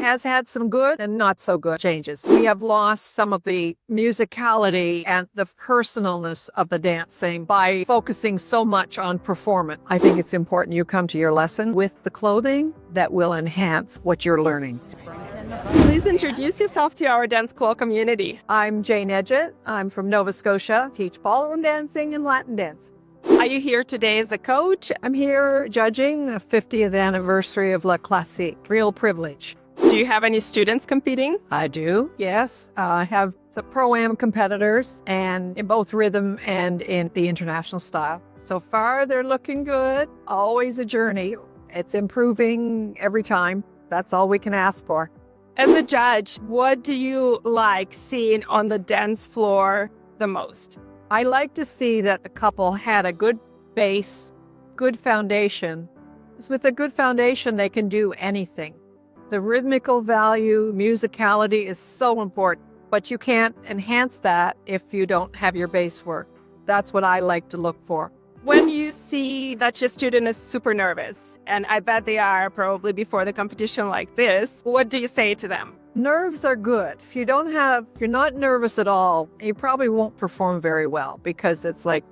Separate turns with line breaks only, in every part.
has had some good and not so good changes. We have lost some of the musicality and the personalness of the dancing by focusing so much on performance. I think it's important you come to your lesson with the clothing that will enhance what you're learning.
Please introduce yourself to our DanceCLO community.
I'm Jane Edgett. I'm from Nova Scotia, teach ballroom dancing and Latin dance.
Are you here today as a coach?
I'm here judging the 50th anniversary of La Classique. Real privilege.
Do you have any students competing?
I do, yes. I have the Pro-Am competitors, and in both rhythm and in the international style. So far, they're looking good. Always a journey. It's improving every time. That's all we can ask for.
As a judge, what do you like seeing on the dance floor the most?
I like to see that the couple had a good base, good foundation. Because with a good foundation, they can do anything. The rhythmical value, musicality is so important, but you can't enhance that if you don't have your base work. That's what I like to look for.
When you see that your student is super nervous, and I bet they are probably before the competition like this, what do you say to them?
Nerves are good. If you're not nervous at all, you probably won't perform very well because it's like,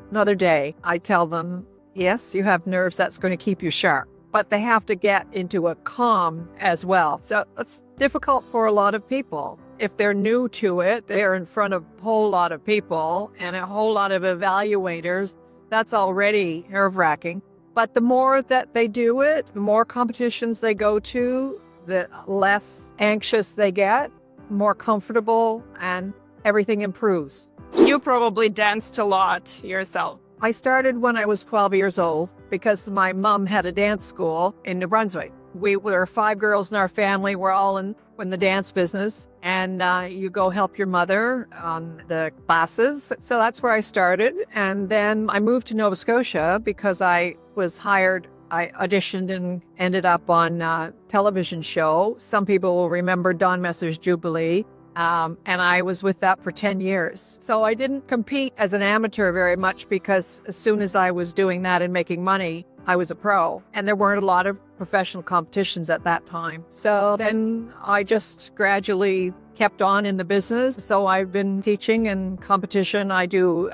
another day. I tell them, yes, you have nerves, that's going to keep you sharp, but they have to get into a calm as well. So it's difficult for a lot of people. If they're new to it, they're in front of a whole lot of people and a whole lot of evaluators. That's already nerve-wracking. But the more that they do it, the more competitions they go to, the less anxious they get, more comfortable, and everything improves.
You probably danced a lot yourself.
I started when I was 12 years old because my mom had a dance school in New Brunswick. We were 5 girls in our family. We're all in the dance business, and you go help your mother on the classes. So that's where I started. And then I moved to Nova Scotia because I was hired. I auditioned and ended up on a television show. Some people will remember Don Messer's Jubilee. And I was with that for 10 years. So I didn't compete as an amateur very much because as soon as I was doing that and making money, I was a pro. And there weren't a lot of professional competitions at that time. So then I just gradually kept on in the business. So I've been teaching and competition. I do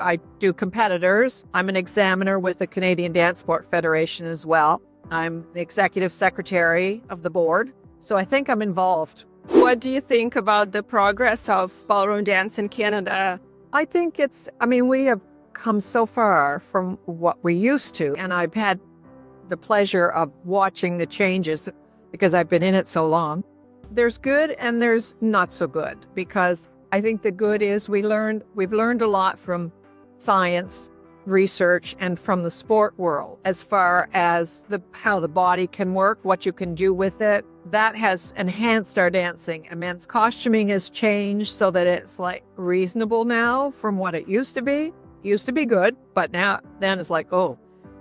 competitors. I'm an examiner with the Canadian Dance Sport Federation as well. I'm the Executive Secretary of the board. So I think I'm involved.
What do you think about the progress of ballroom dance in Canada?
I think we have come so far from what we used to. And I've had the pleasure of watching the changes because I've been in it so long. There's good and there's not so good, because I think the good is we've learned a lot from science, research, and from the sport world as far as how the body can work, what you can do with it. That has enhanced our dancing. Men's costuming has changed so that it's like reasonable now from what it used to be. It used to be good, but then it's like, oh.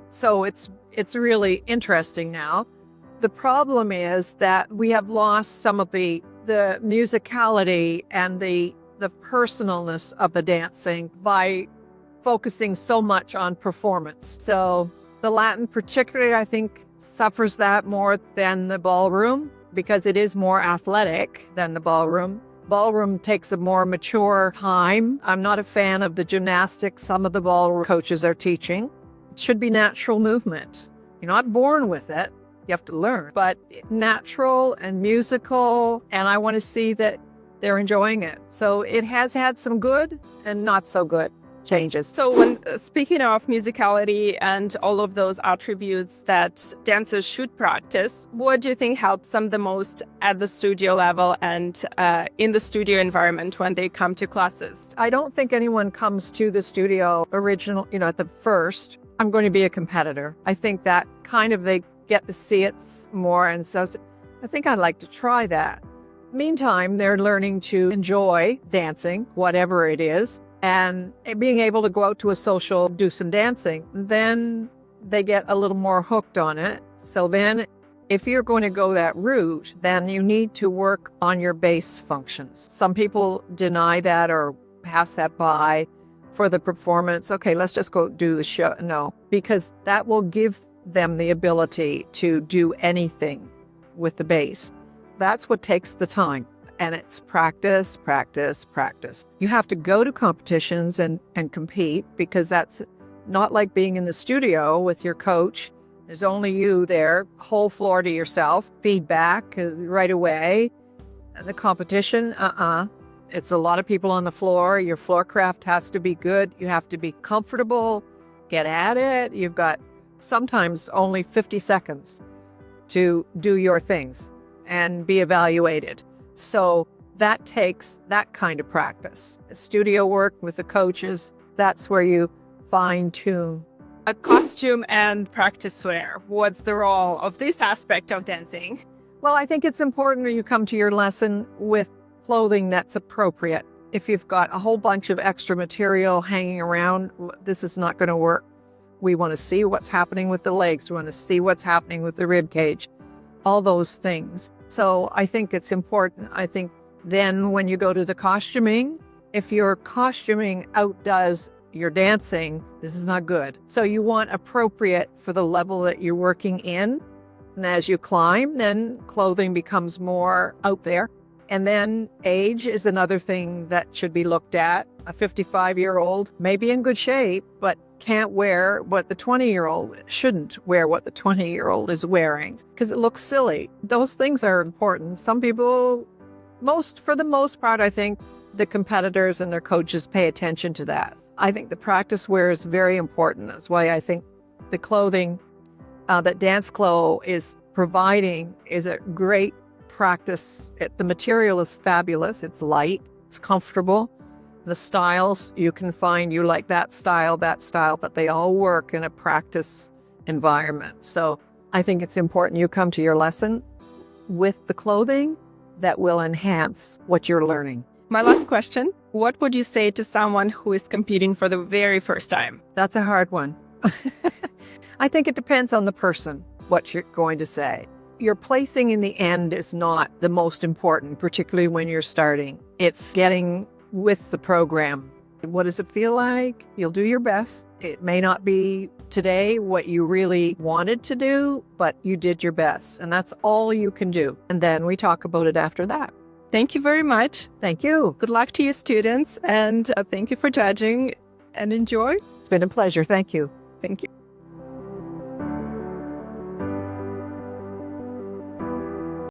So it's really interesting now. The problem is that we have lost some of the musicality and the personalness of the dancing by focusing so much on performance. So the Latin particularly, I think, suffers that more than the ballroom because it is more athletic than the ballroom. Ballroom takes a more mature time. I'm not a fan of the gymnastics some of the ballroom coaches are teaching. It should be natural movement. You're not born with it. You have to learn, but natural and musical, and I want to see that they're enjoying it. So it has had some good and not so good changes.
So when speaking of musicality and all of those attributes that dancers should practice, what do you think helps them the most at the studio level and in the studio environment when they come to classes?
I don't think anyone comes to the studio at the first, I'm going to be a competitor. I think that kind of they get to see it more, and so I think I'd like to try that. Meantime, they're learning to enjoy dancing, whatever it is, and being able to go out to a social, do some dancing. Then they get a little more hooked on it. So then if you're going to go that route, then you need to work on your base functions. Some people deny that or pass that by for the performance. Okay, let's just go do the show. No, because that will give them the ability to do anything with the bass. that's what takes the time. And it's practice, practice, practice. You have to go to competitions and compete, because that's not like being in the studio with your coach. There's only you there, whole floor to yourself, feedback right away. And the competition, it's a lot of people on the floor. Your floor craft has to be good. You have to be comfortable, get at it. You've got sometimes only 50 seconds to do your things and be evaluated. So that takes that kind of practice. Studio work with the coaches, that's where you fine tune.
A costume and practice wear. What's the role of this aspect of dancing?
Well, I think it's important when you come to your lesson with clothing that's appropriate. If you've got a whole bunch of extra material hanging around, this is not going to work. We want to see what's happening with the legs. We want to see what's happening with the rib cage, all those things. So I think it's important. I think then when you go to the costuming, if your costuming outdoes your dancing, this is not good. So you want appropriate for the level that you're working in. And as you climb, then clothing becomes more out there. And then age is another thing that should be looked at. A 55-year-old may be in good shape, but can't wear what the 20-year-old shouldn't wear what the 20-year-old is wearing because it looks silly. Those things are important. Some people, for the most part, I think the competitors and their coaches pay attention to that. I think the practice wear is very important. That's why I think the clothing that DanceCLO is providing is a great practice. The material is fabulous. It's light. It's comfortable. The styles, you can find you like that style, but they all work in a practice environment. So I think it's important you come to your lesson with the clothing that will enhance what you're learning.
My last question, what would you say to someone who is competing for the very first time?
That's a hard one. I think it depends on the person, what you're going to say. Your placing in the end is not the most important, particularly when you're starting. It's getting with the program. What does it feel like? You'll do your best. It may not be today what you really wanted to do, but you did your best, and that's all you can do. And then we talk about it after that.
Thank you very much.
Thank you.
Good luck to your students, and thank you for judging, and enjoy.
It's been a pleasure. Thank you.
Thank you.